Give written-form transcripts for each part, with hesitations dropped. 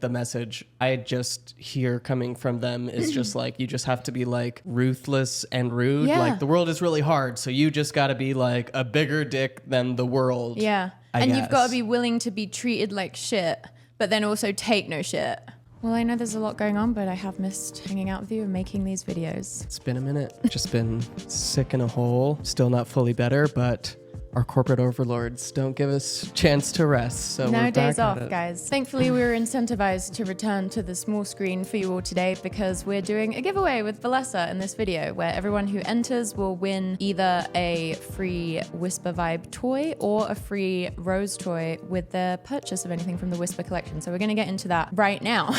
The message I just hear coming from them is just like, you just have to be like ruthless and rude. Yeah. Like the world is really hard. So you just got to be like a bigger dick than the world. Yeah. And you've got to be willing to be treated like shit, but then also take no shit. Well, I know there's a lot going on, but I have missed hanging out with you and making these videos. It's been a minute. Just been sick in a hole. Still not fully better, but our corporate overlords don't give us a chance to rest. So No we're days back off, at it. guys. Thankfully, we were incentivized to return to the small screen for you all today because we're doing a giveaway with Valessa in this video where everyone who enters will win either a free Whisper Vibe toy or a free Rose toy with their purchase of anything from the Whisper collection. So we're going to get into that right now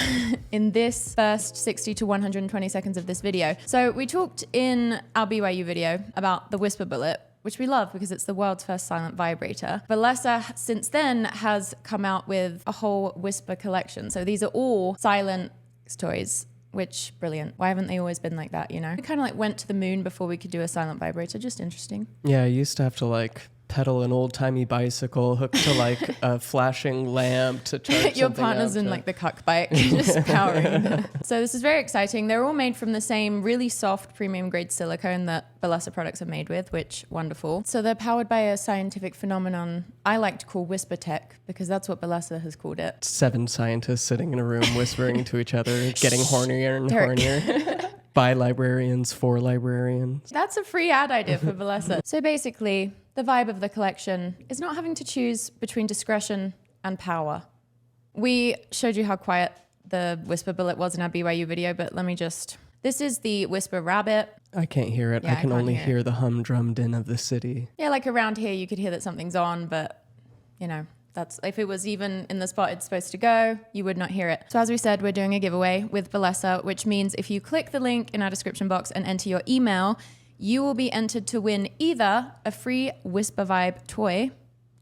in this first 60 to 120 seconds of this video. So we talked in our BYU video about the Whisper Bullet, which we love because it's the world's first silent vibrator. Valessa, since then, has come out with a whole Whisper collection. So these are all silent toys, which, brilliant. Why haven't they always been like that, you know? We kind of like went to the moon before we could do a silent vibrator. Just interesting. Yeah, I used to have to like pedal an old-timey bicycle hooked to like a flashing lamp to charge Your something partner's up in to... like the cuck bike, just powering. So this is very exciting. They're all made from the same really soft premium grade silicone that Valessa products are made with, which wonderful. So they're powered by a scientific phenomenon I like to call whisper tech because that's what Valessa has called it. 7 scientists sitting in a room whispering to each other, getting hornier and Derek. hornier. By librarians, for librarians. That's a free ad idea for Valessa. So basically, the vibe of the collection is not having to choose between discretion and power. We showed you how quiet the Whisper Bullet was in our BYU video, but let me just... This is the Whisper Rabbit. I can't hear it. Yeah, I can can't only hear hear the humdrum din of the city. Yeah, like around here, you could hear that something's on, but, you know, that's if it was even in the spot it's supposed to go, you would not hear it. So as we said, we're doing a giveaway with Valessa, which means if you click the link in our description box and enter your email, you will be entered to win either a free Whisper Vibe toy,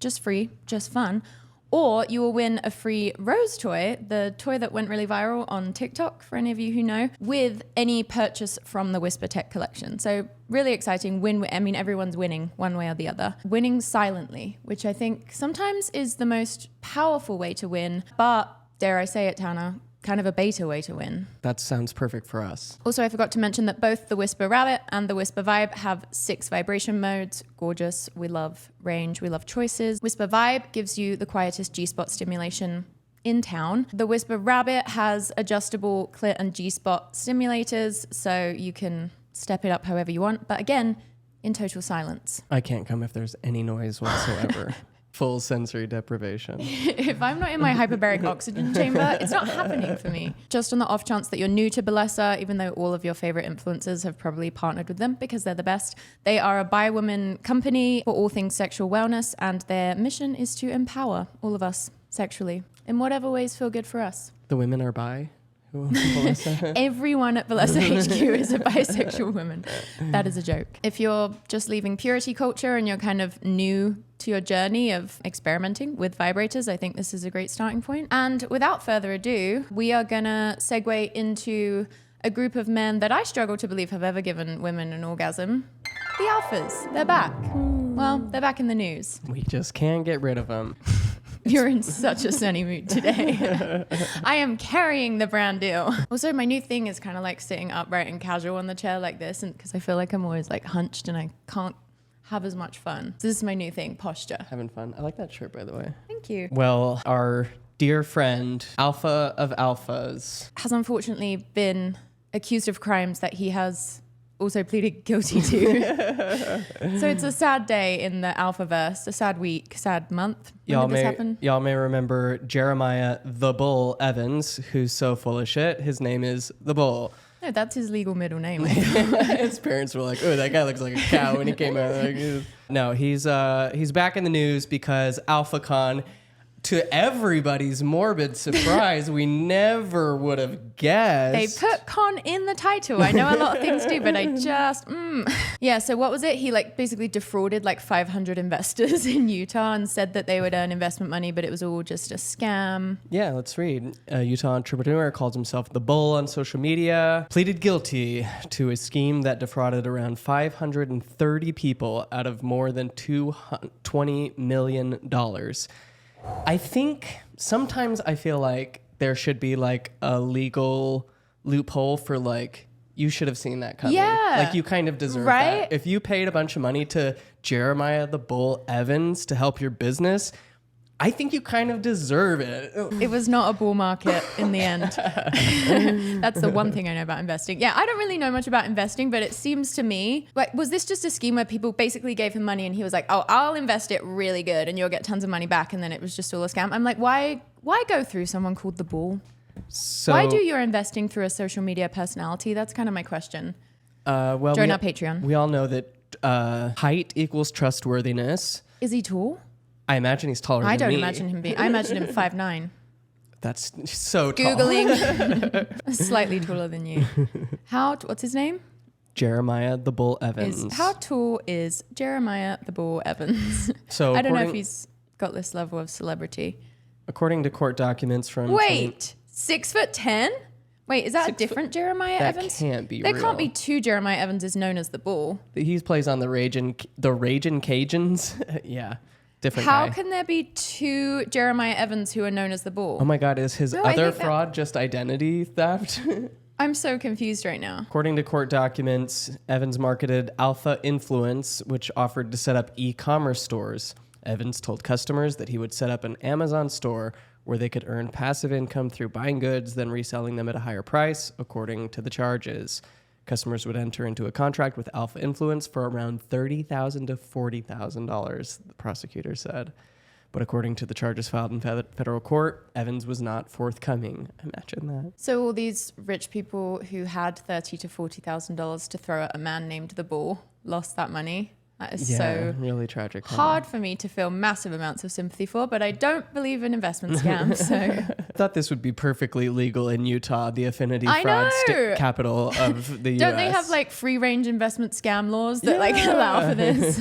just free, just fun, or you will win a free Rose toy, the toy that went really viral on TikTok, for any of you who know, with any purchase from the Whisper Tech collection. So really exciting. I mean, everyone's winning one way or the other. Winning silently, which I think sometimes is the most powerful way to win, but dare I say it, Tana, kind of a beta way to win. That sounds perfect for us. Also, I forgot to mention that both the Whisper Rabbit and the Whisper Vibe have 6 vibration modes. Gorgeous. We love range. We love choices. Whisper Vibe gives you the quietest G-spot stimulation in town. The Whisper Rabbit has adjustable clit and G-spot stimulators, so you can step it up however you want. But again, in total silence. I can't come if there's any noise whatsoever. Full sensory deprivation. If I'm not in my hyperbaric oxygen chamber, it's not happening for me. Just on the off chance that you're new to Valessa, even though all of your favorite influencers have probably partnered with them because they're the best, they are a bi-woman company for all things sexual wellness, and their mission is to empower all of us sexually in whatever ways feel good for us. The women are bi? Valessa? Everyone at Valessa HQ is a bisexual woman. That is a joke. If you're just leaving purity culture and you're kind of new to your journey of experimenting with vibrators, I think this is a great starting point. And without further ado, we are gonna segue into a group of men that I struggle to believe have ever given women an orgasm. The alphas. They're back. Well, they're back in the news. We just can't get rid of them. You're in such a sunny mood today. I am carrying the brand deal. Also, my new thing is kind of like sitting upright and casual on the chair like this, and because I feel like I'm always like hunched and I can't have as much fun. So this is my new thing, posture. Having fun. I like that shirt, by the way. Thank you. Well, our dear friend, Alpha of Alphas, has unfortunately been accused of crimes that he has also pleaded guilty to. So it's a sad day in the Alphaverse, a sad week, sad month. When did this happen? Y'all may remember Jeremiah the Bull Evans, who's so full of shit. His name is the Bull. No, that's his legal middle name. His parents were like, "Oh, that guy looks like a cow," when he came out. Like, no, he's back in the news because AlphaCon, to everybody's morbid surprise, we never would have guessed. They put con in the title. I know a lot of things do, but I just, Yeah, so what was it? He like basically defrauded like 500 investors in Utah and said that they would earn investment money, but it was all just a scam. Yeah, let's read. A Utah entrepreneur calls himself the Bull on social media, pleaded guilty to a scheme that defrauded around 530 people out of more than $20 million. I think sometimes I feel like there should be like a legal loophole for like, you should have seen that coming. Yeah. Like you kind of deserve that. If you paid a bunch of money to Jeremiah the Bull Evans to help your business, I think you kind of deserve it. It was not a bull market in the end. That's the one thing I know about investing. Yeah, I don't really know much about investing, but it seems to me like, was this just a scheme where people basically gave him money and he was like, oh, I'll invest it really good and you'll get tons of money back, and then it was just all a scam? I'm like, why go through someone called the Bull? So, why do your investing through a social media personality? That's kind of my question. Well, join our Patreon. We all know that height equals trustworthiness. Is he tall? I imagine he's taller than me. I don't imagine him being. I imagine him 5'9". That's so tall. Googling. Slightly taller than you. What's his name? Jeremiah the Bull Evans. How tall is Jeremiah the Bull Evans? So I don't know if he's got this level of celebrity. According to court documents from... 6'10"? Wait, is that a different Jeremiah Evans? That can't be There real. can't be two Jeremiah Evanses known as the Bull. He plays on the Ragin' Cajuns. Yeah, different How guy. can there be two Jeremiah Evans who are known as the Bull? Oh my God, is his No, I other think fraud just identity theft? I'm so confused right now. According to court documents, Evans marketed Alpha Influence, which offered to set up e-commerce stores. Evans told customers that he would set up an Amazon store where they could earn passive income through buying goods, then reselling them at a higher price, according to the charges. Customers would enter into a contract with Alpha Influence for around $30,000 to $40,000, the prosecutor said. But according to the charges filed in federal court, Evans was not forthcoming. Imagine that. So all these rich people who had $30,000 to $40,000 to throw at a man named the Bull lost that money. That is so really tragic. hard for me to feel massive amounts of sympathy for, but I don't believe in investment scams. So I thought this would be perfectly legal in Utah, the affinity I fraud know. capital of the US. Don't they have like free range investment scam laws that like allow for this?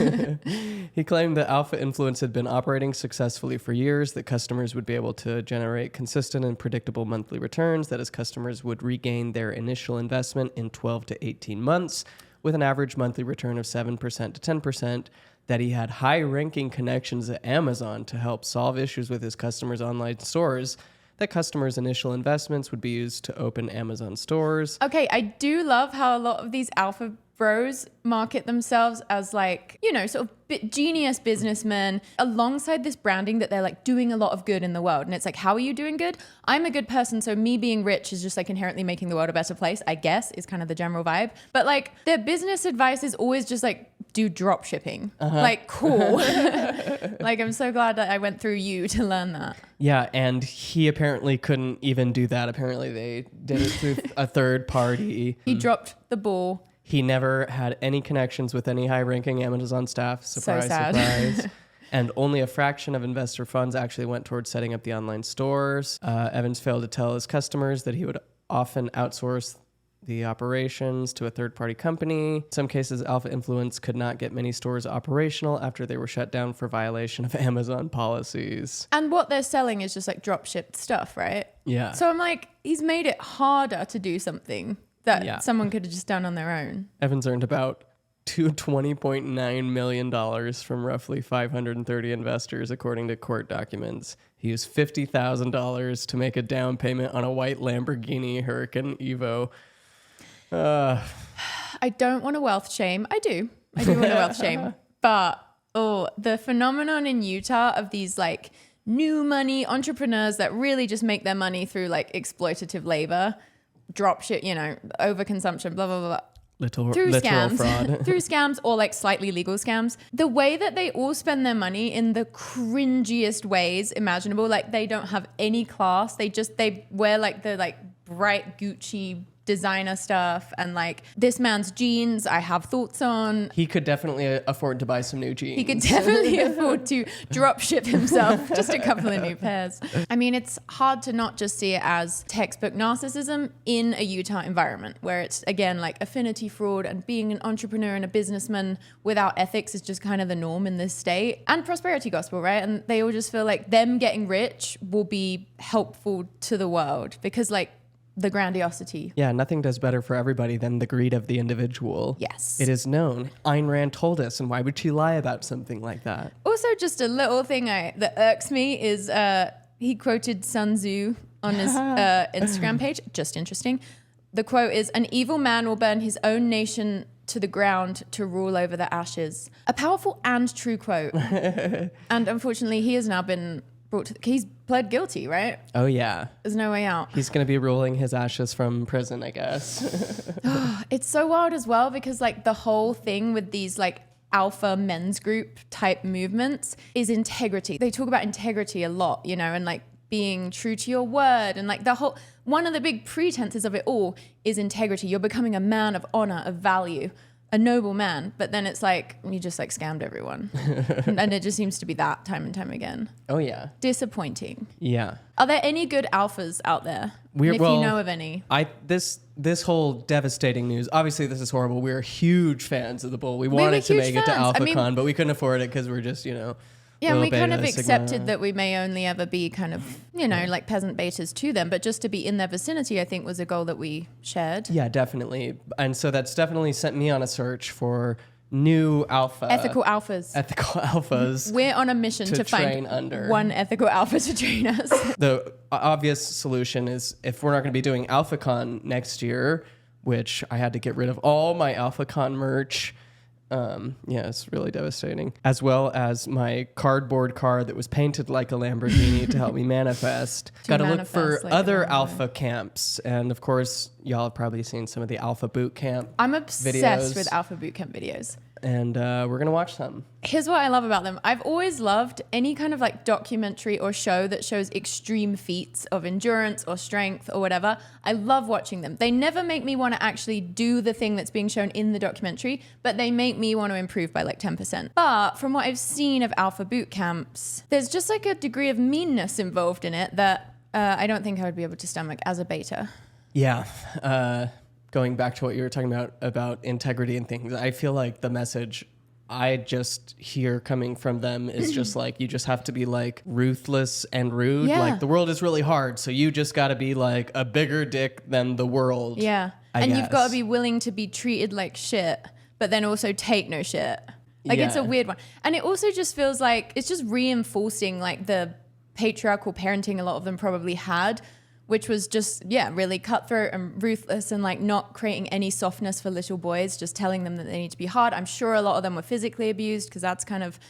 He claimed that Alpha Influence had been operating successfully for years, that customers would be able to generate consistent and predictable monthly returns, that his customers would regain their initial investment in 12 to 18 months, with an average monthly return of 7% to 10%, that he had high-ranking connections at Amazon to help solve issues with his customers' online stores, that customers' initial investments would be used to open Amazon stores. Okay, I do love how a lot of these alpha bros market themselves as like, you know, sort of genius businessmen alongside this branding that they're like doing a lot of good in the world. And it's like, how are you doing good? I'm a good person, so me being rich is just like inherently making the world a better place, I guess, is kind of the general vibe. But like their business advice is always just like, do drop shipping. Like, cool. Like, I'm so glad that I went through you to learn that. Yeah, and he apparently couldn't even do that. Apparently they did it through a third party. He dropped the ball. He never had any connections with any high-ranking Amazon staff. Surprise, So sad. surprise. And only a fraction of investor funds actually went towards setting up the online stores. Evans failed to tell his customers that he would often outsource the operations to a third-party company. In some cases, Alpha Influence could not get many stores operational after they were shut down for violation of Amazon policies. And what they're selling is just like drop shipped stuff, right? Yeah. So I'm like, he's made it harder to do something that someone could have just done on their own. Evans earned about $20.9 million from roughly 530 investors, according to court documents. He used $50,000 to make a down payment on a white Lamborghini Huracan Evo. I don't want to wealth shame. I do want to wealth shame. But, the phenomenon in Utah of these like new money entrepreneurs that really just make their money through like exploitative labor, drop shit, you know, overconsumption, blah, blah, blah. Through literal scams, fraud. through scams or like slightly legal scams. The way that they all spend their money in the cringiest ways imaginable, like they don't have any class. They wear like the like bright Gucci designer stuff, and like this man's jeans I have thoughts on. He could definitely afford to buy some new jeans. He could definitely afford to drop ship himself just a couple of new pairs. I mean, it's hard to not just see it as textbook narcissism in a Utah environment where it's, again, like affinity fraud and being an entrepreneur and a businessman without ethics is just kind of the norm in this state. And prosperity gospel, right? And they all just feel like them getting rich will be helpful to the world because like the grandiosity. Yeah, nothing does better for everybody than the greed of the individual. Yes. It is known. Ayn Rand told us, and why would she lie about something like that? Also, just a little thing that irks me is he quoted Sun Tzu on his Instagram page. Just interesting. The quote is, "An evil man will burn his own nation to the ground to rule over the ashes." A powerful and true quote. And unfortunately, he has now been brought to... He's pled guilty, right? Oh, yeah. There's no way out. He's going to be ruling his ashes from prison, I guess. It's so wild as well because like the whole thing with these like alpha men's group type movements is integrity. They talk about integrity a lot, you know, and like being true to your word, and like the whole, one of the big pretenses of it all is integrity. You're becoming a man of honor, of value, a noble man. But then it's like you just like scammed everyone. And it just seems to be that time and time again. Oh, yeah. Disappointing. Yeah. Are there any good alphas out there? If you know of any. This whole devastating news, obviously this is horrible. We're huge fans of the bull. We wanted to make it to AlphaCon, but we couldn't afford it because we're just, you know. Yeah, and we kind of accepted that we may only ever be kind of, you know, like peasant betas to them. But just to be in their vicinity, I think was a goal that we shared. Yeah, definitely. And so that's definitely sent me on a search for new ethical alphas. We're on a mission to find one ethical alpha to train us. The obvious solution is, if we're not going to be doing AlphaCon next year, which I had to get rid of all my AlphaCon merch. Yeah, it's really devastating. As well as my cardboard car that was painted like a Lamborghini to help me manifest. Got to look for like other alpha camps. And of course, y'all have probably seen some of the Alpha Boot Camp I'm obsessed with Alpha Boot Camp videos. And we're going to watch them. Here's what I love about them. I've always loved any kind of like documentary or show that shows extreme feats of endurance or strength or whatever. I love watching them. They never make me want to actually do the thing that's being shown in the documentary, but they make me want to improve by like 10%. But from what I've seen of Alpha Boot Camps, there's just like a degree of meanness involved in it that I don't think I would be able to stomach as a beta. Yeah. Going back to what you were talking about integrity and things, I feel like the message I just hear coming from them is just like, you just have to be like ruthless and rude. Yeah. Like the world is really hard, so you just got to be like a bigger dick than the world. Yeah. And you've got to be willing to be treated like shit, but then also take no shit. Like it's a weird one. And it also just feels like it's just reinforcing like the patriarchal parenting a lot of them probably had, which was just, really cutthroat and ruthless and like not creating any softness for little boys, just telling them that they need to be hard. I'm sure a lot of them were physically abused because that's kind of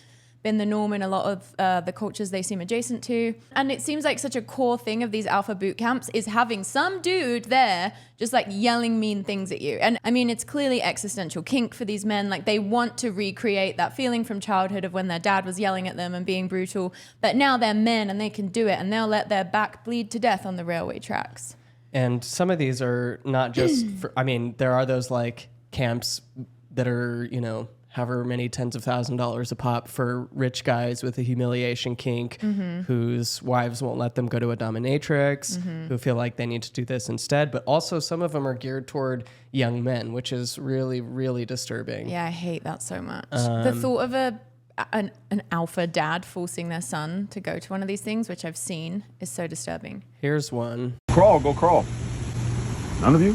been the norm in a lot of the cultures they seem adjacent to. And it seems like such a core thing of these alpha boot camps is having some dude there just like yelling mean things at you. And I mean, it's clearly existential kink for these men. Like they want to recreate that feeling from childhood of when their dad was yelling at them and being brutal, but now they're men and they can do it and they'll let their back bleed to death on the railway tracks. And some of these are not just for, I mean, there are those like camps that are, you know, however many tens of $1,000s a pop for rich guys with a humiliation kink, whose wives won't let them go to a dominatrix, who feel like they need to do this instead. But also some of them are geared toward young men, which is really, really disturbing. Yeah, I hate that so much. The thought of an alpha dad forcing their son to go to one of these things, which I've seen, is so disturbing. Here's one. Crawl, go crawl. None of you?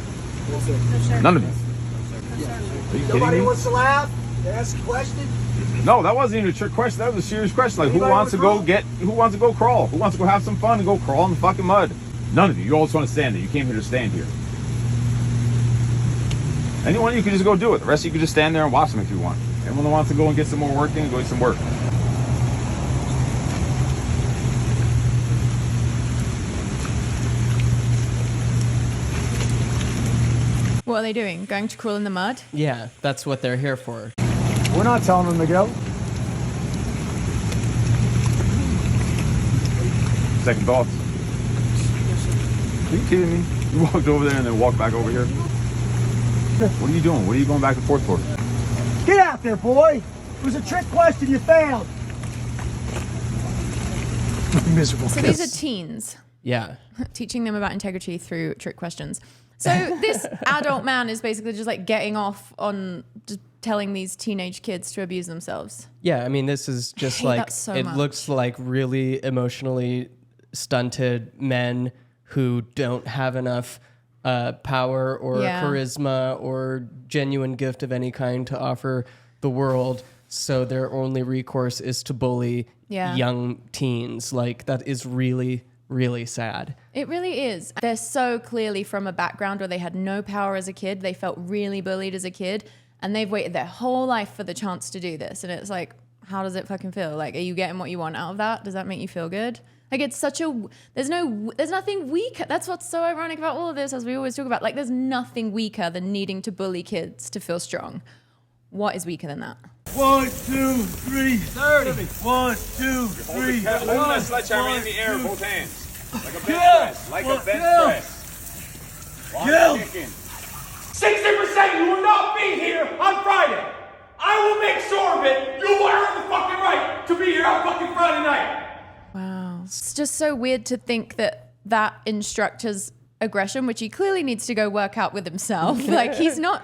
No, sir. None of you? Are you kidding Nobody me? wants to laugh? To ask a question? No, that wasn't even a trick question. That was a serious question. Like, who wants to go crawl? Who wants to go have some fun and go crawl in the fucking mud? None of you. You all just want to stand there. You came here to stand here. Anyone, you can just go do it. The rest of you can just stand there and watch them if you want. Anyone that wants to go and get some more work in, go get some work. What are they doing? Going to crawl in the mud? Yeah, that's what they're here for. We're not telling them to go. Second thoughts? Are you kidding me? You walked over there and then walked back over here? What are you doing? What are you going back and forth for? Get out there, boy. It was a trick question. You failed. Miserable. So these are teens. Yeah. Teaching them about integrity through trick questions. So this adult man is basically just like getting off on just telling these teenage kids to abuse themselves. Yeah, I mean, this is just like, it looks like really emotionally stunted men who don't have enough power or charisma or genuine gift of any kind to offer the world. So their only recourse is to bully young teens. Like, that is really, really sad. It really is. They're so clearly from a background where they had no power as a kid. They felt really bullied as a kid, and they've waited their whole life for the chance to do this. And it's like, how does it fucking feel? Like, are you getting what you want out of that? Does that make you feel good? Like, it's such a, there's nothing weaker. That's what's so ironic about all of this, as we always talk about. Like, there's nothing weaker than needing to bully kids to feel strong. What is weaker than that? 1, 2, 3, 30. 1, 2, 3. Hold that sledgehammer in the air, both hands. Like a bench press. Like a bench press. Kill. 60% you will not be here on Friday. I will make sure of it. You will earn the fucking right to be here on fucking Friday night. Wow. It's just so weird to think that that instructor's aggression, which he clearly needs to go work out with himself. Like, he's not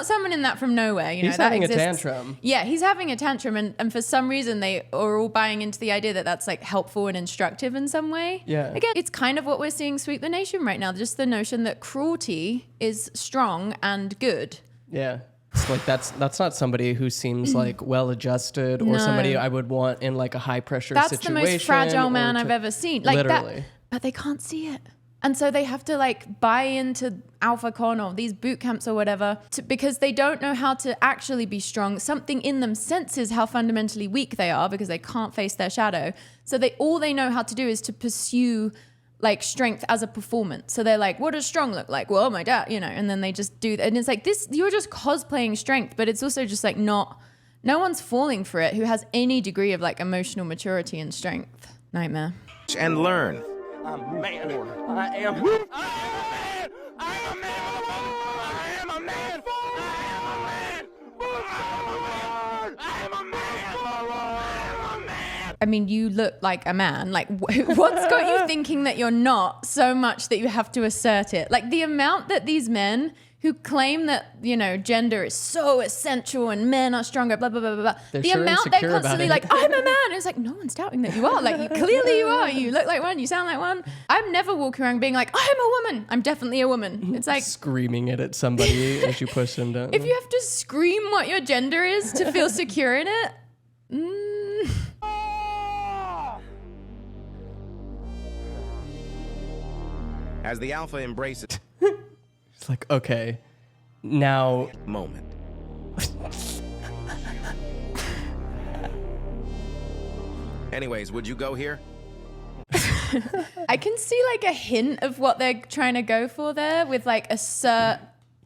summoning that from nowhere. You know, He's that having exists. a tantrum. Yeah, he's having a tantrum, and for some reason they are all buying into the idea that that's like helpful and instructive in some way. Yeah. Again, it's kind of what we're seeing sweep the nation right now. Just the notion that cruelty is strong and good. Yeah. It's like that's not somebody who seems like well adjusted or No. somebody I would want in like a high pressure That's situation. the most fragile or man to- I've ever seen. Like Literally. that, but they can't see it. And so they have to like buy into Alpha Con or these boot camps or whatever because they don't know how to actually be strong. Something in them senses how fundamentally weak they are because they can't face their shadow. So all they know how to do is to pursue like strength as a performance. So they're like, what does strong look like? Well, my dad, you know, and then they just do that. And it's like this, you're just cosplaying strength, but it's also just like no one's falling for it who has any degree of like emotional maturity and strength. Nightmare. And learn. I'm a man. I am a man. I am a man. I am a man. I am a man. I mean, you look like a man. Like, what's got you thinking that you're not so much that you have to assert it? Like, the amount that these men who claim that, you know, gender is so essential and men are stronger, blah, blah, blah, blah, blah. They're The sure amount they're insecure about constantly it. like, I'm a man. It's like, no one's doubting that you are. Like, clearly you are. You look like one. You sound like one. I'm never walking around being like, I'm a woman. I'm definitely a woman. It's like, screaming it at somebody as you push them down. if you have to scream what your gender is to feel secure in it, As the alpha embraces It's like, okay, now moment. Anyways, would you go here? I can see like a hint of what they're trying to go for there with like assert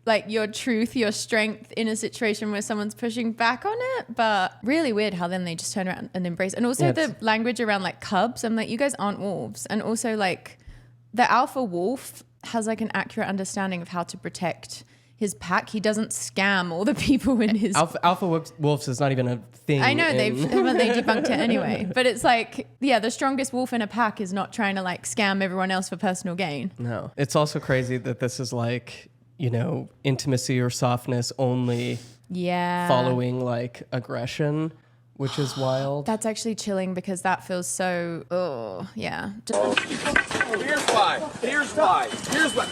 like your truth, your strength in a situation where someone's pushing back on it. But really weird how then they just turn around and embrace. And also the language around like cubs. I'm like, you guys aren't wolves. And also like the alpha wolf has like an accurate understanding of how to protect his pack. He doesn't scam all the people in his alpha wolves is not even a thing. I know they debunked it anyway, but it's like, yeah, the strongest wolf in a pack is not trying to like scam everyone else for personal gain. No, it's also crazy that this is like, you know, intimacy or softness only Yeah. following like aggression, which is wild. That's actually chilling because that feels so, oh, yeah. Here's why. Here's why. Here's why.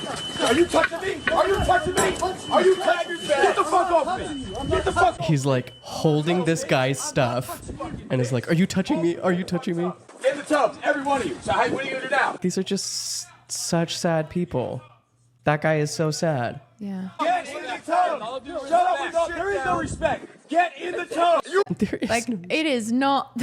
Are you touching me? Are you touching me? Are you touching me? Get the fuck off me. Get the fuck off. He's like holding this guy's stuff and is like, are you touching me? Are you touching me? In the tubs, every one of you. So what are you gonna do now? These are just such sad people. That guy is so sad. Yeah. Get in the tubs. Shut up with all. There is no respect. Get in the tubs. There is Like no- it is not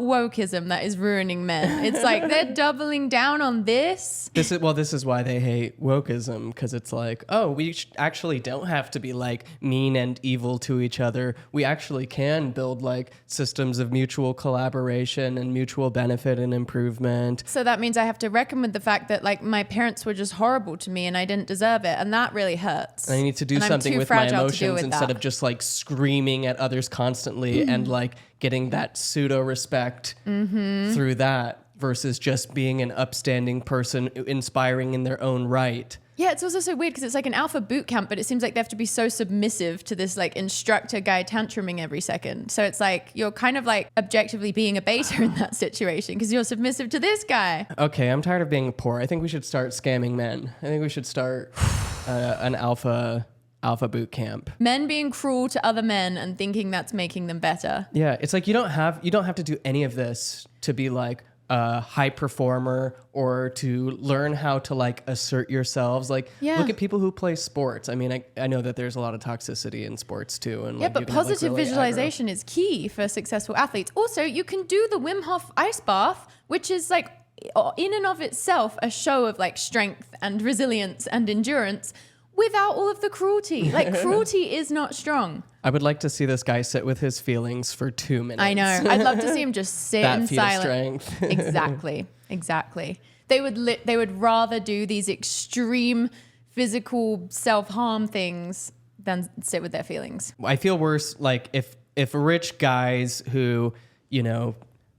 wokeism that is ruining men. It's like they're doubling down on this. This is why they hate wokeism, because it's like, oh, we actually don't have to be like mean and evil to each other. We actually can build like systems of mutual collaboration and mutual benefit and improvement. So that means I have to reckon with the fact that like my parents were just horrible to me and I didn't deserve it, and that really hurts. I need to do And I'm something too with my fragile to deal emotions with instead that. of just like screaming at others constantly and like getting that pseudo respect through that versus just being an upstanding person inspiring in their own right. Yeah, it's also so weird because it's like an alpha boot camp, but it seems like they have to be so submissive to this like instructor guy tantruming every second. So it's like you're kind of like objectively being a beta in that situation because you're submissive to this guy. Okay, I'm tired of being poor. I think we should start scamming men. I think we should start an alpha boot camp. Men being cruel to other men and thinking that's making them better. Yeah, it's like you don't have to do any of this to be like, high performer or to learn how to like assert yourselves. Like look at people who play sports. I mean, I know that there's a lot of toxicity in sports too. And but positive visualization is key for successful athletes. Also, you can do the Wim Hof ice bath, which is like in and of itself a show of like strength and resilience and endurance without all of the cruelty. Like cruelty is not strong. I would like to see this guy sit with his feelings for 2 minutes. I know. I'd love to see him just sit in silence. Strength. Exactly. They would rather do these extreme physical self-harm things than sit with their feelings. I feel worse like if rich guys who, you know,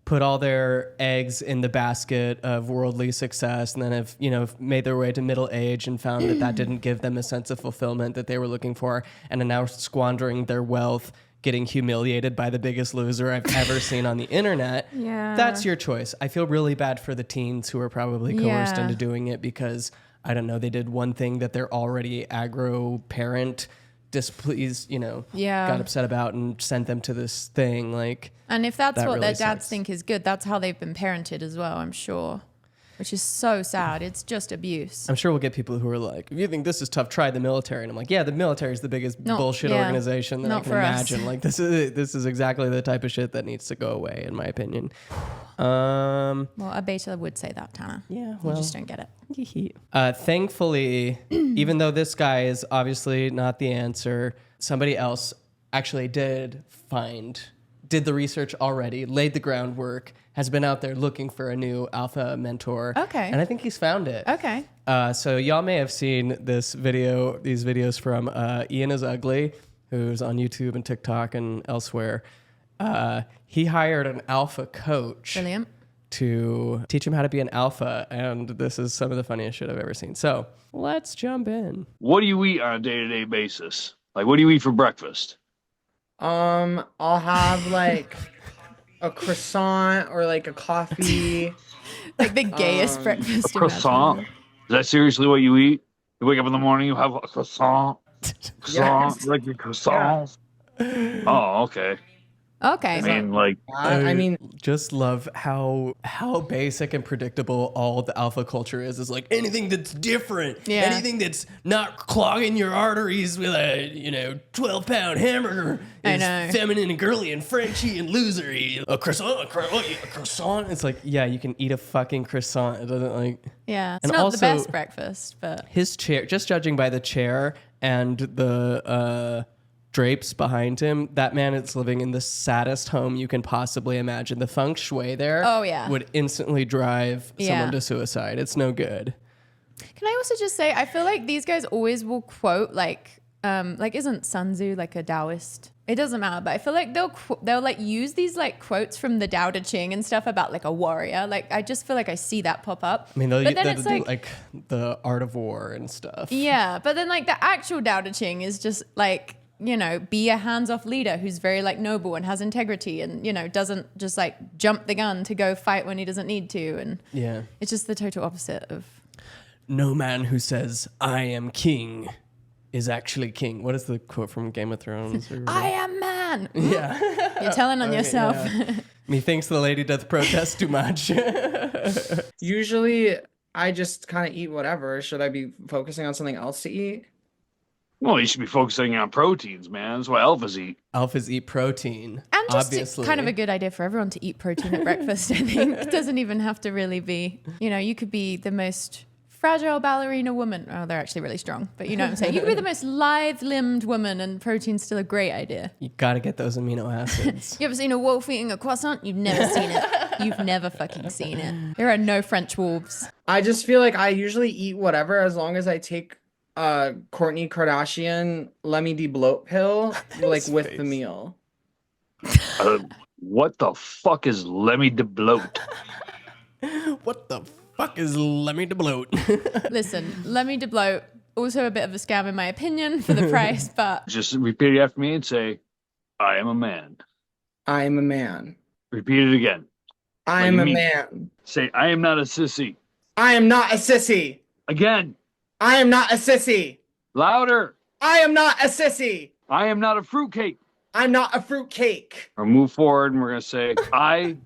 put all their eggs in the basket of worldly success and then have, you know, made their way to middle age and found that didn't give them a sense of fulfillment that they were looking for and are now squandering their wealth, getting humiliated by the biggest loser I've ever seen on the internet. Yeah. That's your choice. I feel really bad for the teens who are probably coerced into doing it because, I don't know, they did one thing that their already aggro parent displeased, you know, got upset about and sent them to this thing. Like, and if that's that what really their dads sucks. think is good, that's how they've been parented as well, I'm sure. Which is so sad. It's just abuse. I'm sure we'll get people who are like, if you think this is tough, try the military. And I'm like, yeah, the military is the biggest bullshit organization that I can imagine. Like this is exactly the type of shit that needs to go away, in my opinion. Well, a beta would say that, Tana. Yeah, well, you just don't get it. Thankfully, even though this guy is obviously not the answer, somebody else actually did the research already, laid the groundwork, has been out there looking for a new alpha mentor. Okay. And I think he's found it. Okay. So y'all may have seen these videos from Ian is Ugly, who's on YouTube and TikTok and elsewhere. He hired an alpha coach. Brilliant. To teach him how to be an alpha, and this is some of the funniest shit I've ever seen. So let's jump in. What do you eat on a day-to-day basis? Like, what do you eat for breakfast? I'll have like a croissant or like a coffee. Like the gayest breakfast. A croissant? Is that seriously what you eat? You wake up in the morning, you have a croissant. Croissant? Yes. You like your croissant? Yeah. Oh, okay. Okay. I mean, like, I mean, just love how basic and predictable all the alpha culture is. It's like anything that's different, anything that's not clogging your arteries with a 12-pound hamburger is feminine and girly and Frenchy and losery. A croissant, a croissant. It's like, yeah, you can eat a fucking croissant. It doesn't like. Yeah, it's and not also, the best breakfast, but his chair. Just judging by the chair and the drapes behind him, that man is living in the saddest home you can possibly imagine. The feng shui there would instantly drive someone to suicide. It's no good. Can I also just say, I feel like these guys always will quote like isn't Sun Tzu like a Taoist? It doesn't matter, but I feel like they'll like use these like quotes from the Tao Te Ching and stuff about like a warrior. Like I just feel like I see that pop up. I mean, they'll do like the art of war and stuff. Yeah, but then like the actual Tao Te Ching is just like, you know, be a hands-off leader who's very like noble and has integrity and, you know, doesn't just like jump the gun to go fight when he doesn't need to. And it's just the total opposite of. No man who says I am king is actually king. What is the quote from Game of Thrones? I am man. Yeah. You're telling on yourself. Yeah. Methinks the lady doth protest too much. usually I just kind of eat whatever. Should I be focusing on something else to eat? well, you should be focusing on proteins, man. That's what alphas eat. Alphas eat protein. And just obviously. kind of a good idea for everyone to eat protein at breakfast, I think. It doesn't even have to really be, you know, you could be the most fragile ballerina woman. Oh, they're actually really strong, but you know what I'm saying? You could be the most lithe-limbed woman and protein's still a great idea. You gotta get those amino acids. You ever seen a wolf eating a croissant? You've never seen it. You've never fucking seen it. There are no French wolves. I just feel like I usually eat whatever as long as I take Kourtney Kardashian Let Me De-Bloat pill like with the meal. What the fuck is Let Me De-Bloat? What the fuck is Let Me De-Bloat? Listen, Let Me De-Bloat, also a bit of a scam in my opinion for the price, but... Just repeat it after me and say, I am a man. I am a man. Repeat it again. I am a man. Say, I am not a sissy. I am not a sissy. Again. I am not a sissy. Louder. I am not a sissy. I am not a fruitcake. I'm not a fruitcake. Or move forward and we're going to say, I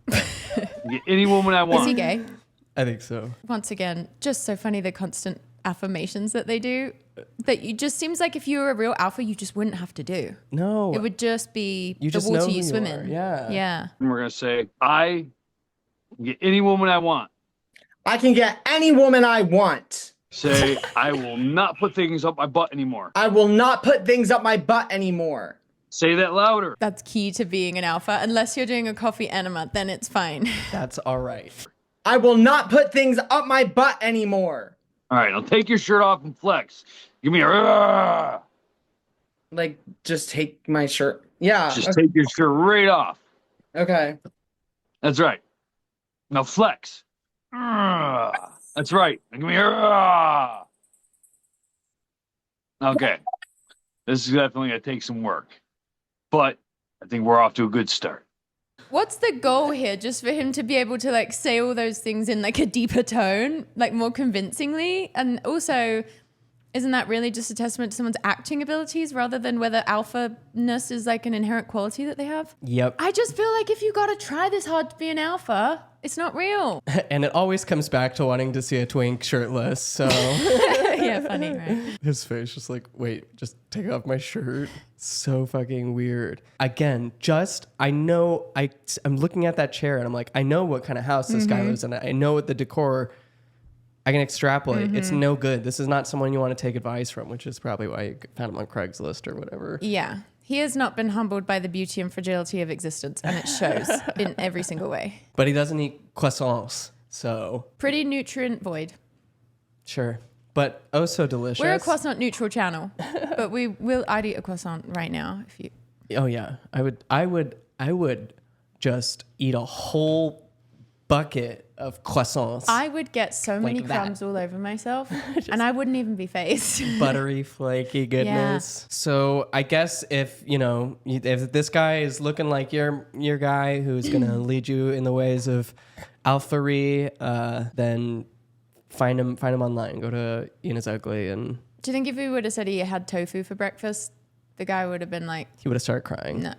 Get any woman I Is want. he gay? I think so. Once again, just so funny the constant affirmations that they do. That you just seems like if you were a real alpha, you just wouldn't have to do. No. It would just be You the just water know you who swim you are. in. Yeah. Yeah. And we're gonna say, I get any woman I want. I can get any woman I want. Say, I will not put things up my butt anymore. I will not put things up my butt anymore. Say that louder. That's key to being an alpha. Unless you're doing a coffee enema, then it's fine. That's all right. I will not put things up my butt anymore. All right, now take your shirt off and flex. Give me a. Like, just take my shirt. Yeah. Just take your shirt right off. Okay. That's right. Now flex. That's right. Now give me a. Okay. This is definitely going to take some work. But I think we're off to a good start. What's the goal here? Just for him to be able to like say all those things in like a deeper tone, like more convincingly? And also, isn't that really just a testament to someone's acting abilities rather than whether alpha-ness is like an inherent quality that they have? Yep. I just feel like if you got to try this hard to be an alpha, it's not real. And it always comes back to wanting to see a twink shirtless. So Yeah, funny, right? his face just like, wait, just take off my shirt. So fucking weird. Again, I'm looking at that chair and I'm like, I know what kind of house this guy lives in. I know what the decor. I can extrapolate. It's no good. This is not someone you want to take advice from, which is probably why you found him on Craigslist or whatever. Yeah. He has not been humbled by the beauty and fragility of existence, and it shows in every single way. But he doesn't eat croissants, so Pretty nutrient void. sure. But oh so delicious. We're a croissant neutral channel, but I'd eat a croissant right now if you. Oh yeah, I would just eat a whole bucket of croissants. I would get so many Like that. crumbs all over myself, and I wouldn't even be phased. Buttery, flaky goodness. So I guess if this guy is looking like your guy who's gonna lead you in the ways of alpha-ry, then find him online. Go to Ian is Ugly, and Do you think if we would have said he had tofu for breakfast, the guy would have been like, he would have started crying. no.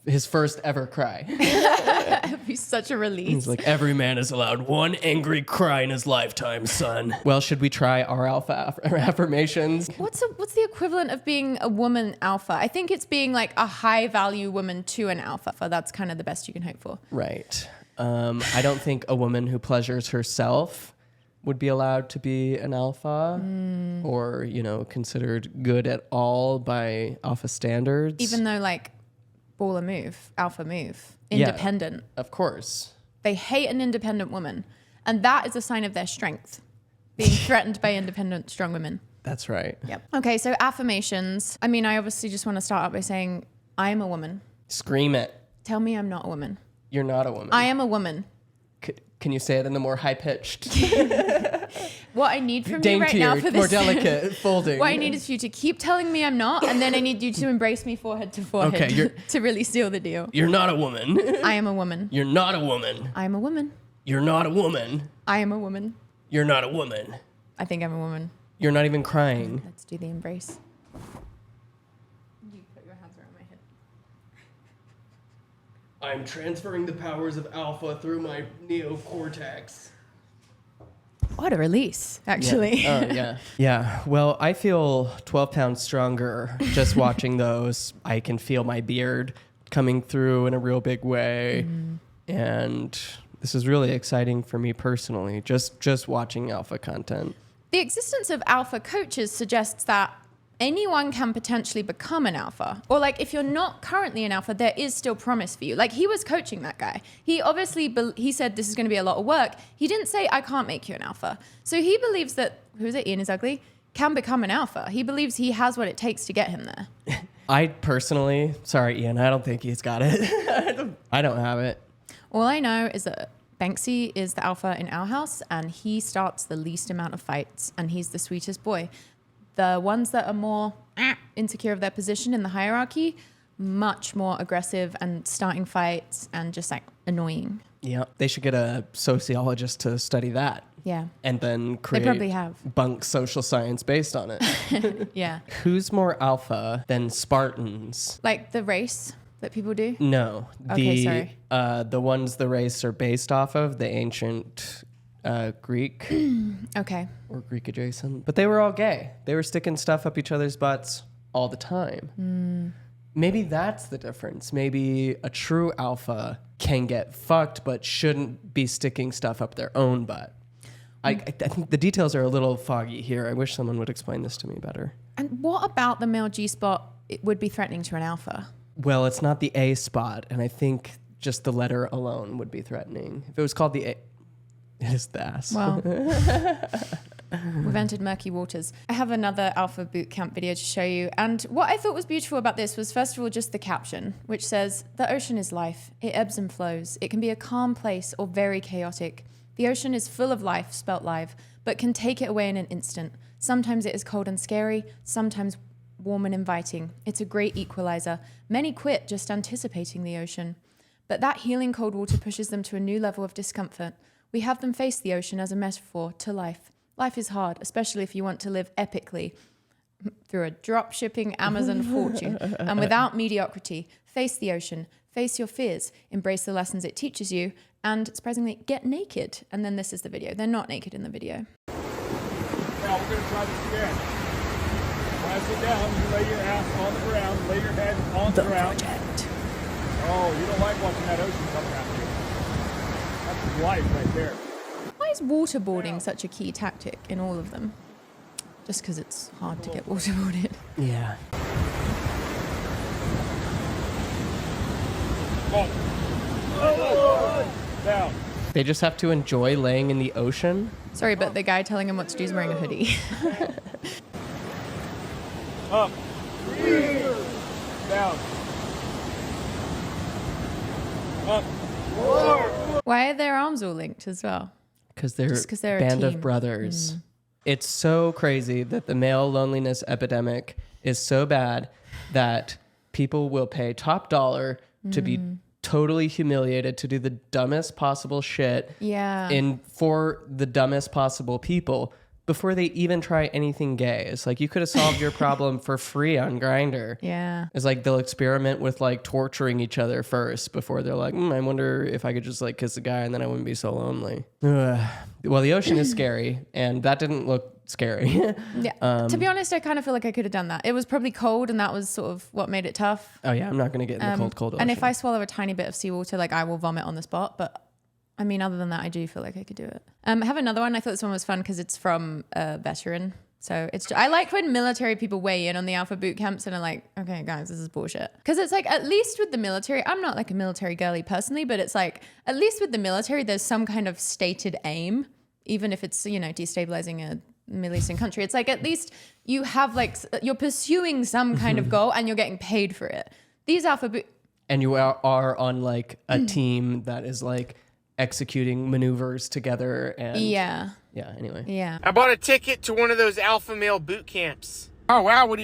His first ever cry. It'd be such a release. He's like, every man is allowed one angry cry in his lifetime, son. Well, should we try our alpha affirmations? What's the equivalent of being a woman alpha? I think it's being like a high value woman to an alpha. That's kind of the best you can hope for. Right. I don't think a woman who pleasures herself would be allowed to be an alpha or, considered good at all by alpha standards. Even though like baller move, alpha move, independent. Yeah, of course. They hate an independent woman. And that is a sign of their strength. Being threatened by independent, strong women. That's right. Yep. Okay, so affirmations. I mean, I obviously just want to start out by saying, I am a woman. Scream it. Tell me I'm not a woman. You're not a woman. I am a woman. Can you say it in the more high-pitched? What I need from you right now for this, more delicate folding. what I need is for you to keep telling me I'm not, and then I need you to embrace me forehead to forehead Okay, to really seal the deal. You're not a woman. I am a woman. You're not a woman. I am a woman. You're not a woman. I am a woman. You're not a woman. I think I'm a woman. You're not even crying. Let's do the embrace. You put your hands around my head. I'm transferring the powers of alpha through my neocortex. What a release, actually. Yeah. Oh, yeah. Yeah. Well, I feel 12 pounds stronger just watching those. I can feel my beard coming through in a real big way. And this is really exciting for me personally, just watching alpha content. The existence of alpha coaches suggests that anyone can potentially become an alpha. Or like if you're not currently an alpha, there is still promise for you. Like he was coaching that guy. He obviously, he said this is going to be a lot of work. He didn't say, I can't make you an alpha. So he believes that, Ian is Ugly, can become an alpha. He believes he has what it takes to get him there. I personally, sorry, Ian, I don't think he's got it. I don't have it. All I know is that Banksy is the alpha in our house and he starts the least amount of fights and he's the sweetest boy. The ones that are more insecure of their position in the hierarchy, much more aggressive and starting fights and just like annoying. Yeah, they should get a sociologist to study that. Yeah. And then create probably have. bunk social science based on it. Yeah. Who's more alpha than Spartans? Like the race. that people do? No. Okay, sorry. The ones the race are based off of, the ancient Greek Okay. or Greek adjacent. But they were all gay. They were sticking stuff up each other's butts all the time. Maybe that's the difference. Maybe a true alpha can get fucked but shouldn't be sticking stuff up their own butt. I think the details are a little foggy here. I wish someone would explain this to me better. And what about the male G-spot would be threatening to an alpha? Well, it's not the A spot, and I think just the letter alone would be threatening. If it was called the A, it is the ass. Well, we've entered murky waters. I have another alpha boot camp video to show you. And what I thought was beautiful about this was, first of all, just the caption, which says, "The ocean is life. It ebbs and flows. It can be a calm place or very chaotic. The ocean is full of life, spelt live, but can take it away in an instant. Sometimes it is cold and scary, sometimes warm and inviting. It's a great equalizer. Many quit just anticipating the ocean. But that healing cold water pushes them to a new level of discomfort. We have them face the ocean as a metaphor to life. Life is hard, especially if you want to live epically through a drop-shipping Amazon fortune and without mediocrity. Face the ocean, face your fears, embrace the lessons it teaches you, and surprisingly, get naked." And then this is the video. They're not naked in the video. Now we're going to try this again. When I sit down, you lay your ass on the ground, lay your head on the ground. Project. Oh, you don't like watching that ocean come around you. That's life right there. Why is waterboarding such a key tactic in all of them? Just because it's hard to get waterboarded. Yeah. Down. They just have to enjoy laying in the ocean. Sorry, but the guy telling him what to do is wearing a hoodie. Up. Down. Up. Why are their arms all linked as well? Because they're Just 'cause they're a band team. of brothers. It's so crazy that the male loneliness epidemic is so bad that people will pay top dollar to be totally humiliated, to do the dumbest possible shit Yeah. for the dumbest possible people before they even try anything gay. It's like, you could have solved your problem for free on Grindr. Yeah. It's like they'll experiment with like torturing each other first before they're like, I wonder if I could just like kiss a guy and then I wouldn't be so lonely. Well, the ocean is scary, and that didn't look scary. Yeah. To be honest, I kind of feel like I could have done that. It was probably cold, and that was sort of what made it tough. Oh yeah, I'm not going to get in the cold ocean. And if I swallow a tiny bit of seawater, like I will vomit on the spot. But I mean, other than that, I do feel like I could do it. I have another one. I thought this one was fun because it's from a veteran. So I like when military people weigh in on the alpha boot camps and are like, okay, guys, this is bullshit. Because it's like, at least with the military, I'm not like a military girly personally, but it's like, at least with the military, there's some kind of stated aim, even if it's, destabilizing a Middle Eastern country. It's like, at least you have like, you're pursuing some kind of goal and you're getting paid for it. These alpha boot... And you are on like a team that is like executing maneuvers together and... Yeah. Yeah, anyway. Yeah. I bought a ticket to one of those alpha male boot camps. Oh wow, what do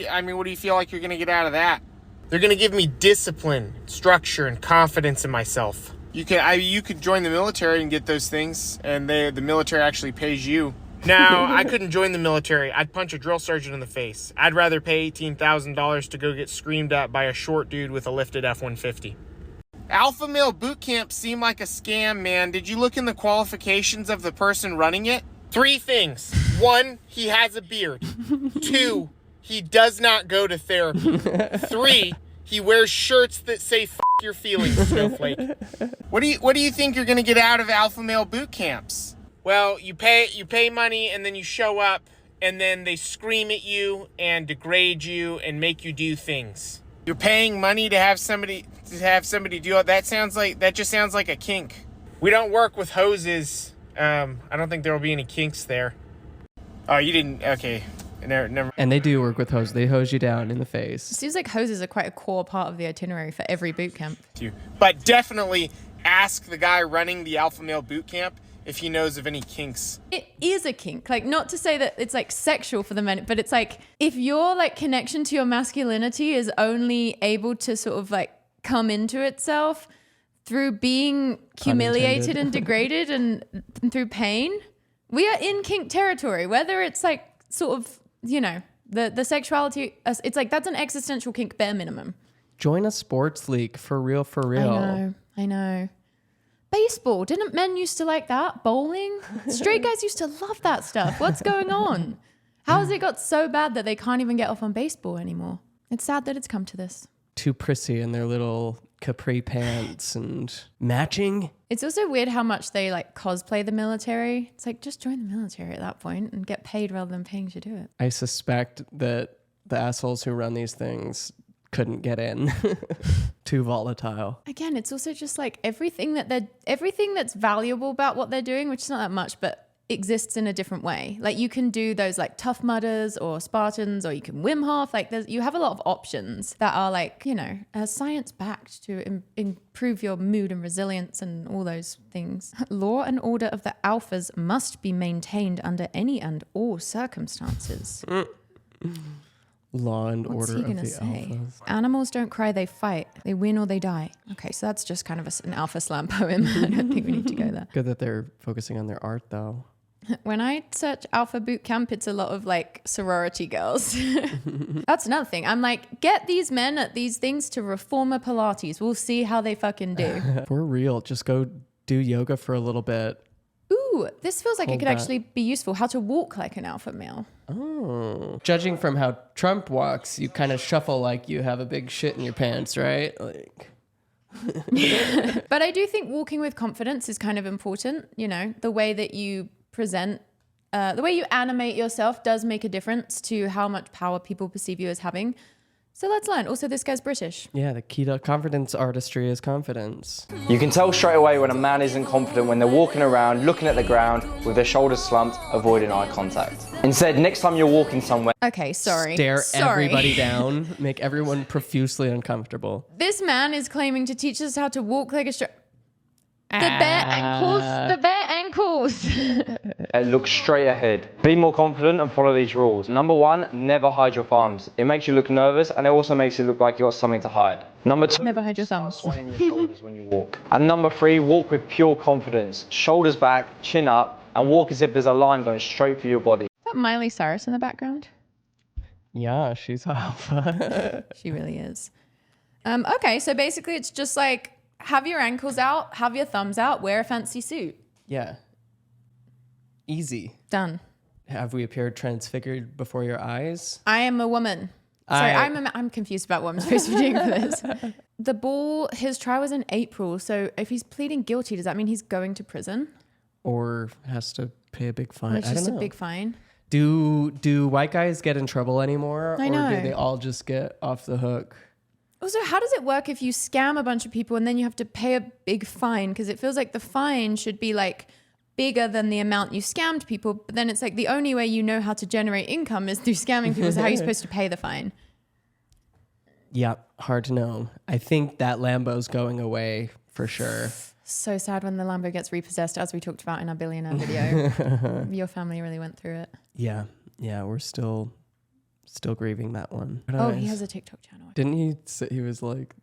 you feel like you're gonna get out of that? They're gonna give me discipline, structure, and confidence in myself. You could join the military and get those things, and the military actually pays you. No, I couldn't join the military. I'd punch a drill sergeant in the face. I'd rather pay $18,000 to go get screamed at by a short dude with a lifted F-150. Alpha male boot camps seem like a scam, man. Did you look in the qualifications of the person running it? 3 things. 1, he has a beard. 2, he does not go to therapy. 3, he wears shirts that say "F your feelings, snowflake." What do you think you're gonna get out of alpha male boot camps? Well, you pay money and then you show up and then they scream at you and degrade you and make you do things. You're paying money to have somebody do it. That just sounds like a kink. We don't work with hoses. I don't think there will be any kinks there. Oh, you didn't? Okay. Never. And they do work with hose. They hose you down in the face. It seems like hoses are quite a core part of the itinerary for every boot camp. But definitely ask the guy running the alpha male boot camp if he knows of any kinks. It is a kink. Like, not to say that it's like sexual for the men, but it's like, if your like connection to your masculinity is only able to sort of like come into itself through being humiliated and degraded and through pain, we are in kink territory. Whether it's like sort of, the sexuality, it's like, that's an existential kink bare minimum. Join a sports league for real, for real. I know. Baseball. Didn't men used to like that? Bowling? Straight guys used to love that stuff. What's going on? How has it got so bad that they can't even get off on baseball anymore? It's sad that it's come to this. Too prissy in their little capri pants and matching. It's also weird how much they like cosplay the military. It's like, just join the military at that point and get paid rather than paying to do it. I suspect that the assholes who run these things couldn't get in. Too volatile. Again, it's also just like everything that's valuable about what they're doing, which is not that much, but exists in a different way. Like you can do those like Tough Mudders or Spartans, or you can Wim Hof. Like you have a lot of options that are like, you know, science backed to improve your mood and resilience and all those things. Law and order of the alphas must be maintained under any and all circumstances. Law and What's order he of gonna the say? alphas. Animals don't cry, they fight. They win or they die. Okay, so that's just kind of an alpha slam poem. I don't think we need to go there. Good that they're focusing on their art, though. When I search alpha boot camp, it's a lot of like sorority girls. That's another thing. I'm like, get these men at these things to reformer Pilates. We'll see how they fucking do. For real, just go do yoga for a little bit. Ooh, this feels like it could that. actually be useful. How to walk like an alpha male. Oh. Judging from how Trump walks, you kind of shuffle like you have a big shit in your pants, right? Like. But I do think walking with confidence is kind of important. You know, the way that you present, the way you animate yourself does make a difference to how much power people perceive you as having. So let's learn. Also, this guy's British. Yeah, the key to confidence artistry is confidence. You can tell straight away when a man isn't confident when they're walking around, looking at the ground, with their shoulders slumped, avoiding eye contact. Instead, next time you're walking somewhere... Okay, sorry. Stare everybody down, make everyone profusely uncomfortable. This man is claiming to teach us how to walk like a The bare ankles. The bare ankles. Look straight ahead. Be more confident and follow these rules. Number 1, never hide your thumbs. It makes you look nervous and it also makes you look like you got something to hide. Number 2, never hide your thumbs. Swaying your shoulders when you walk. And number 3, walk with pure confidence. Shoulders back, chin up, and walk as if there's a line going straight for your body. Is that Miley Cyrus in the background? Yeah, she's alpha. She really is. Okay, so basically it's just like, have your ankles out, have your thumbs out, wear a fancy suit. Yeah. Easy. Done. Have we appeared transfigured before your eyes? I am a woman. Sorry, I'm confused about what I'm supposed to be doing for this. The ball, his trial was in April, so if he's pleading guilty, does that mean he's going to prison? Or has to pay a big fine? Or it's just a big fine? Do white guys get in trouble anymore? I know. Or do they all just get off the hook? Also, how does it work if you scam a bunch of people and then you have to pay a big fine? Because it feels like the fine should be like bigger than the amount you scammed people. But then it's like the only way you know how to generate income is through scamming people. So how are you supposed to pay the fine? Yeah, hard to know. I think that Lambo's going away for sure. So sad when the Lambo gets repossessed, as we talked about in our billionaire video. Your family really went through it. Yeah, we're still grieving that one. Oh, he has a TikTok channel. Didn't he say, he was like,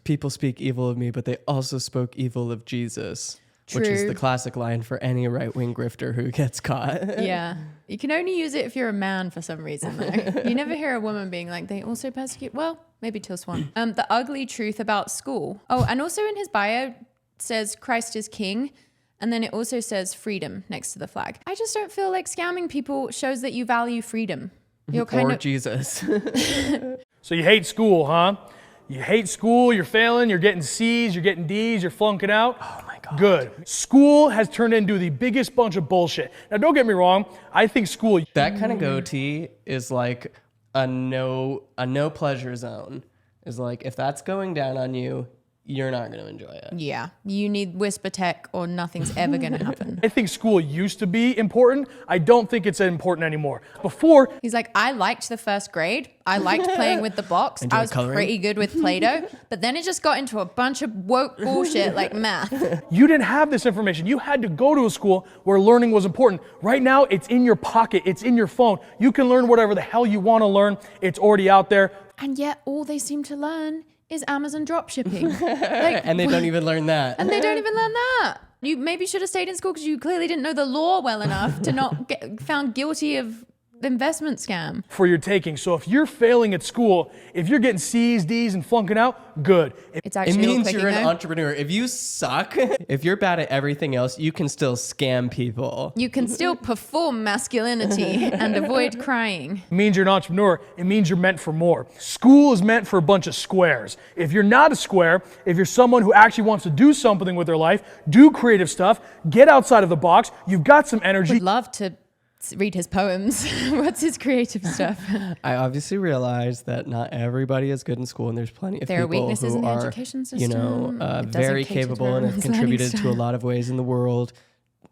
people speak evil of me, but they also spoke evil of Jesus. True. Which is the classic line for any right-wing grifter who gets caught. Yeah. You can only use it if you're a man for some reason, though. You never hear a woman being like, they also persecute. Well, maybe Till Swan. The ugly truth about school. Oh, and also in his bio it says Christ is king. And then it also says freedom next to the flag. I just don't feel like scamming people shows that you value freedom. You're kind or of Jesus. So you hate school, huh? You hate school, you're failing, you're getting C's, you're getting D's, you're flunking out. Oh my God. Good. School has turned into the biggest bunch of bullshit. Now don't get me wrong, I think school... That kind of goatee is like a no pleasure zone. Is like, if that's going down on you, you're not going to enjoy it. Yeah. You need whisper tech or nothing's ever going to happen. I think school used to be important. I don't think it's important anymore. Before... He's like, I liked the first grade. I liked playing with the box. I was pretty good with Play-Doh. But then it just got into a bunch of woke bullshit like math. You didn't have this information. You had to go to a school where learning was important. Right now, it's in your pocket. It's in your phone. You can learn whatever the hell you want to learn. It's already out there. And yet all they seem to learn is Amazon dropshipping. And they don't even learn that. And they don't even learn that. You maybe should have stayed in school because you clearly didn't know the law well enough to not get found guilty of investment scam for your taking. So if you're failing at school, if you're getting C's, D's, and flunking out, good. It's It actually means you're an entrepreneur. If you suck, if you're bad at everything else, you can still scam people. You can still perform masculinity and avoid crying. It means you're an entrepreneur. It means you're meant for more. School is meant for a bunch of squares. If you're not a square, if you're someone who actually wants to do something with their life, do creative stuff, get outside of the box, you've got some energy. Would love to read his poems. What's his creative stuff? I obviously realize that not everybody is good in school, and there's plenty of There are people weaknesses who in the are, education you system. know, It doesn't very cater to capable and have everyone's learning contributed to a style. lot of ways in the world,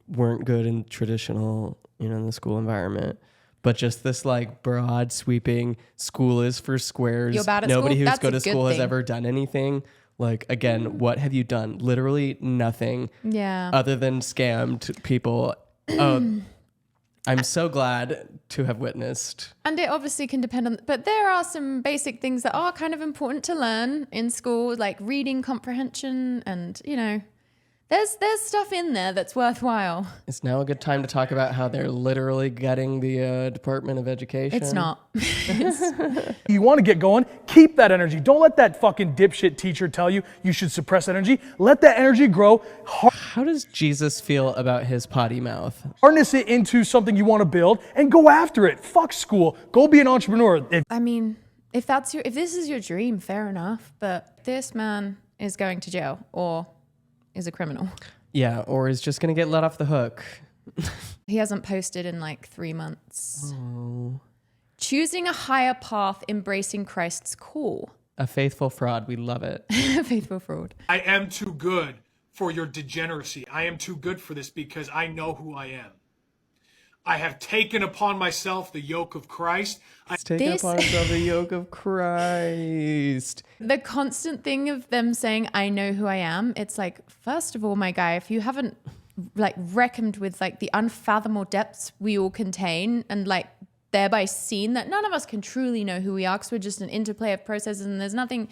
weren't good in traditional, you know, in the school environment. But just this like broad sweeping school is for squares. You're bad at Nobody school? who's That's go a to good school has thing. ever done anything. Like, again, what have you done? Literally nothing. Yeah. Other than scammed people. I'm so glad to have witnessed. And it obviously can depend on, but there are some basic things that are kind of important to learn in school, like reading comprehension and, you know, there's stuff in there that's worthwhile. It's now a good time to talk about how they're literally gutting the Department of Education. It's not. You want to get going, keep that energy. Don't let that fucking dipshit teacher tell you you should suppress that energy. Let that energy grow. How does Jesus feel about his potty mouth? Harness it into something you want to build and go after it. Fuck school. Go be an entrepreneur. I mean, if this is your dream, fair enough. But this man is going to jail or is a criminal. Yeah, or is just going to get let off the hook. He hasn't posted in like 3 months. Oh. Choosing a higher path, embracing Christ's call. A faithful fraud. We love it. Faithful fraud. I am too good for your degeneracy. I am too good for this because I know who I am. I have taken upon myself the yoke of Christ. He's taken upon himself the yoke of Christ. The constant thing of them saying, I know who I am. It's like, first of all, my guy, if you haven't like reckoned with like the unfathomable depths we all contain and like thereby seen that none of us can truly know who we are because we're just an interplay of processes and there's nothing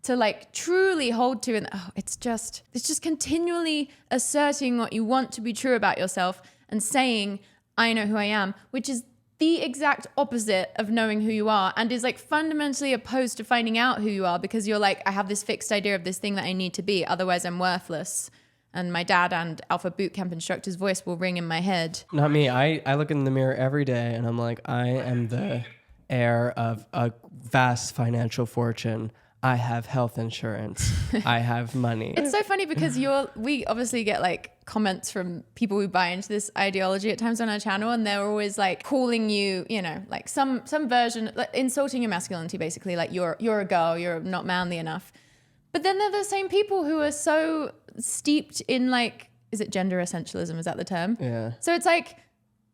to like truly hold to. And it's just continually asserting what you want to be true about yourself and saying, I know who I am, which is the exact opposite of knowing who you are and is like fundamentally opposed to finding out who you are because you're like, I have this fixed idea of this thing that I need to be. Otherwise I'm worthless. And my dad and Alpha Bootcamp instructor's voice will ring in my head. Not me. I look in the mirror every day and I'm like, I am the heir of a vast financial fortune. I have health insurance. I have money. It's so funny because we obviously get like comments from people who buy into this ideology at times on our channel, and they're always like calling you, you know, like some version, like insulting your masculinity, basically, like you're a girl, you're not manly enough. But then they're the same people who are so steeped in like, is it gender essentialism? Is that the term? Yeah. So it's like,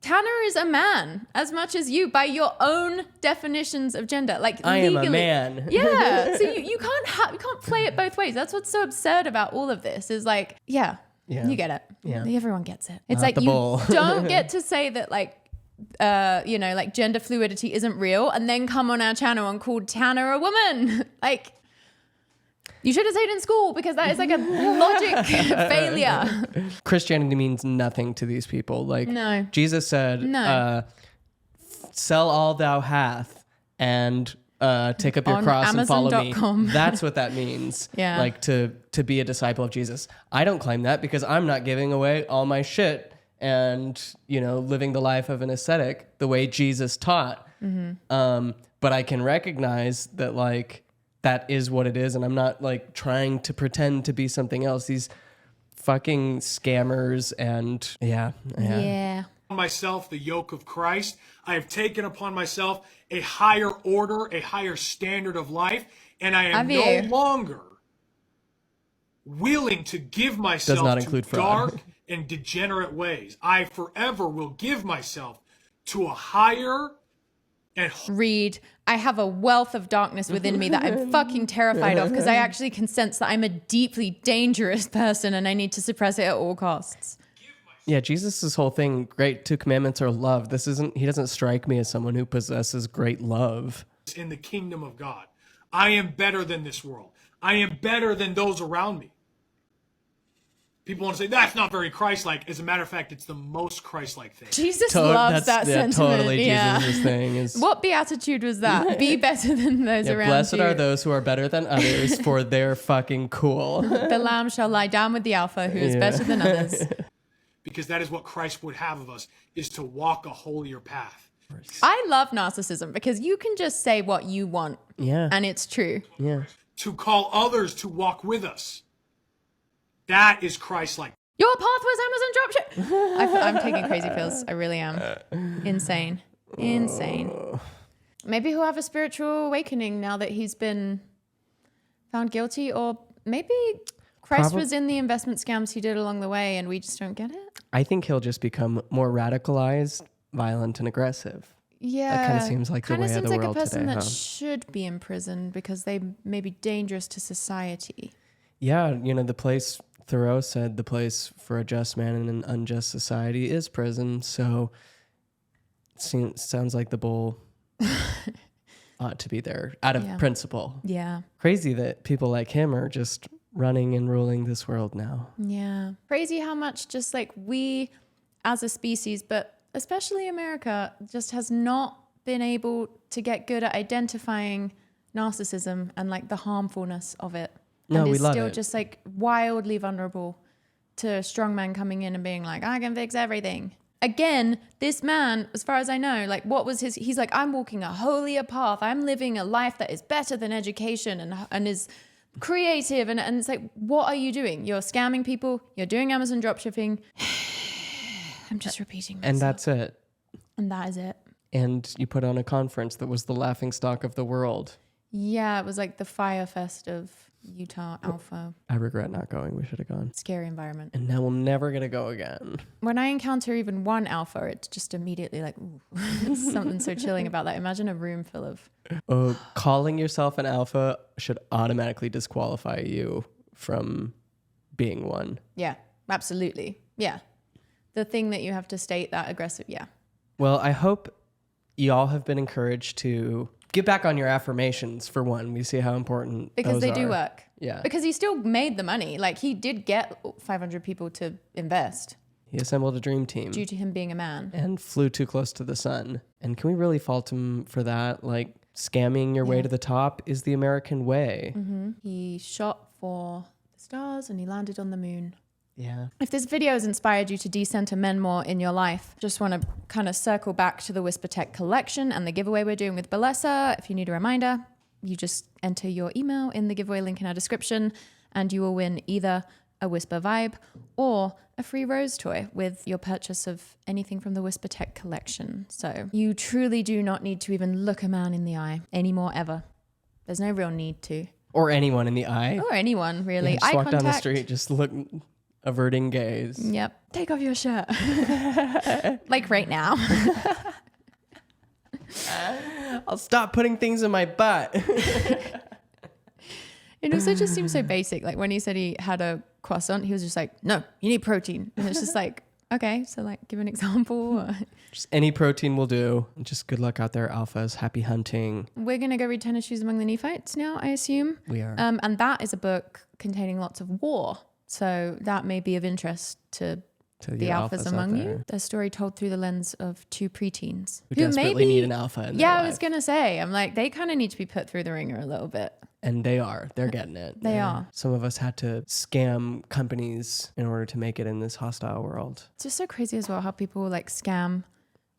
Tanner is a man as much as you by your own definitions of gender. Like I legally. am a man. Yeah. So you can't play it both ways. That's what's so absurd about all of this is like, yeah. You get it. Yeah. Everyone gets it. It's Not like the you bull. don't get to say that like, you know, like gender fluidity isn't real and then come on our channel and call Tanner a woman. Like, you should have stayed in school because that is like a logic failure. Christianity means nothing to these people. Like No. Jesus said, No. Sell all thou hath and take up your On cross and follow me. Amazon.com. That's what that means. Yeah. Like to be a disciple of Jesus. I don't claim that because I'm not giving away all my shit and, you know, living the life of an ascetic the way Jesus taught. Mm-hmm. But I can recognize that like that is what it is, and I'm not like trying to pretend to be something else. These fucking scammers and Yeah. Myself the yoke of Christ. I have taken upon myself a higher order, a higher standard of life, and I am Have no you? longer willing to give myself not to include fraud. dark and degenerate ways. I forever will give myself to a higher and Read, I have a wealth of darkness within me that I'm fucking terrified of because I actually can sense that I'm a deeply dangerous person and I need to suppress it at all costs. Yeah, Jesus' whole thing, great two commandments are love. He doesn't strike me as someone who possesses great love. in the kingdom of God. I am better than this world. I am better than those around me. People want to say that's not very Christ-like. As a matter of fact, it's the most Christ-like thing. Jesus loves that sentiment. Totally yeah. Jesus' thing. Is, what beatitude was that? Be better than those around blessed you. are those who are better than others, for they're fucking cool. The lamb shall lie down with the alpha, who is better than others. Because that is what Christ would have of us, is to walk a holier path. I love narcissism because you can just say what you want. Yeah. And it's true. Yeah. To call others to walk with us. That is Christ-like. Your path was Amazon dropship. I'm taking crazy pills. I really am. Insane. Maybe he'll have a spiritual awakening now that he's been found guilty, or maybe Christ was in the investment scams he did along the way and we just don't get it. I think he'll just become more radicalized, violent, and aggressive. Yeah. That kind of seems like the way of the world today. Kind of seems like a person that huh? should be imprisoned because they may be dangerous to society. Yeah, the place, Thoreau said, the place for a just man in an unjust society is prison. So it sounds like the bull ought to be there out of principle. Yeah. Crazy that people like him are just running and ruling this world now. Yeah. Crazy how much just like we as a species, but especially America, just has not been able to get good at identifying narcissism and like the harmfulness of it. No, and we love still it. just like wildly vulnerable to a strong man coming in and being like, I can fix everything. Again, this man, as far as I know, like what was he's like, I'm walking a holier path. I'm living a life that is better than education and is creative. And it's like, what are you doing? You're scamming people. You're doing Amazon dropshipping. I'm just repeating myself. And that's it. And that is it. And you put on a conference that was the laughingstock of the world. Yeah, it was like the Fire Fest of Utah Alpha. I regret not going. We should have gone. Scary environment. And now we're never going to go again. When I encounter even one alpha, it's just immediately like, ooh, something so chilling about that. Imagine a room full of... Calling yourself an alpha should automatically disqualify you from being one. Yeah, absolutely. Yeah. The thing that you have to state that aggressive, yeah. Well, I hope y'all have been encouraged to get back on your affirmations, for one. We see how important because those they are. do work. Yeah. Because he still made the money. Like he did get 500 people to invest. He assembled a dream team. Due to him being a man. And flew too close to the sun. And can we really fault him for that? Like scamming your way to the top is the American way. Mm-hmm. He shot for the stars and he landed on the moon. Yeah. If this video has inspired you to decenter men more in your life, just want to kind of circle back to the Whisper Tech collection and the giveaway we're doing with Balessa. If you need a reminder, you just enter your email in the giveaway link in our description and you will win either a Whisper Vibe or a free rose toy with your purchase of anything from the Whisper Tech collection. So you truly do not need to even look a man in the eye anymore ever. There's no real need to. Or anyone in the eye. Or anyone, really. Yeah, just Eye walk contact. down the street, just look... averting gaze. Yep. Take off your shirt. Like right now. I'll stop putting things in my butt. It also just seems so basic. Like when he said he had a croissant, he was just like, no, you need protein. And it's just like, okay, so like give an example. Just any protein will do. Just good luck out there, alphas. Happy hunting. We're going to go read Tennis Shoes Among the Nephites now, I assume. We are. And that is a book containing lots of war. So that may be of interest to the alphas among you. A story told through the lens of two preteens who desperately need an alpha in their life. I was going to say, I'm like, they kind of need to be put through the ringer a little bit. And they are. They're getting it. They are. Some of us had to scam companies in order to make it in this hostile world. It's just so crazy as well how people like scam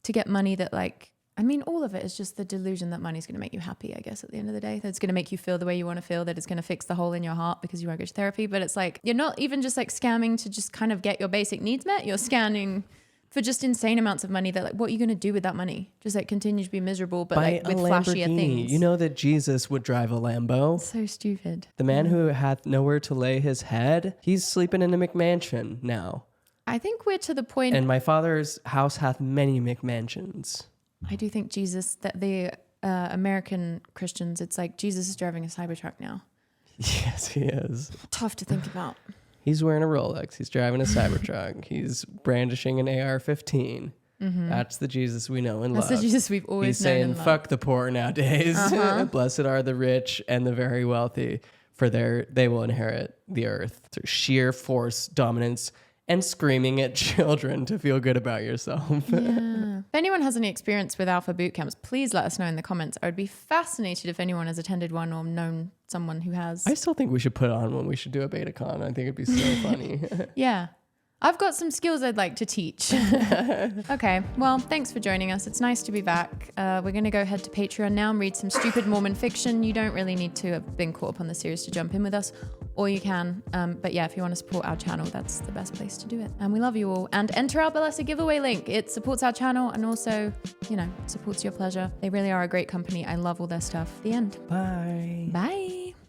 to get money that like, I mean, all of it is just the delusion that money's going to make you happy, I guess, at the end of the day. That it's going to make you feel the way you want to feel, that it's going to fix the hole in your heart because you won't go to therapy. But it's like, you're not even just like scamming to just kind of get your basic needs met. You're scanning for just insane amounts of money that like, what are you going to do with that money? Just like continue to be miserable, but like with flashier things. You know that Jesus would drive a Lambo. So stupid. The man who hath nowhere to lay his head, he's sleeping in a McMansion now. I think we're to the point. And my father's house hath many McMansions. I do think Jesus, that the American Christians, it's like Jesus is driving a Cybertruck now. Yes, he is. Tough to think about. He's wearing a Rolex. He's driving a Cybertruck. He's brandishing an AR-15. Mm-hmm. That's the Jesus we know and love. That's the Jesus we've always known and He's saying, loved. fuck the poor nowadays. Blessed are the rich and the very wealthy. for they will inherit the earth through sheer force, dominance, and screaming at children to feel good about yourself. Yeah. If anyone has any experience with alpha boot camps, please let us know in the comments. I would be fascinated if anyone has attended one or known someone who has. I still think we should put on one. We should do a beta con. I think it'd be so funny. Yeah. I've got some skills I'd like to teach. Okay, well, thanks for joining us. It's nice to be back. We're going to go head to Patreon now and read some stupid Mormon fiction. You don't really need to have been caught up on the series to jump in with us, or you can. But yeah, if you want to support our channel, that's the best place to do it. And we love you all. And enter our Bellessa giveaway link. It supports our channel and also, supports your pleasure. They really are a great company. I love all their stuff. The end. Bye. Bye.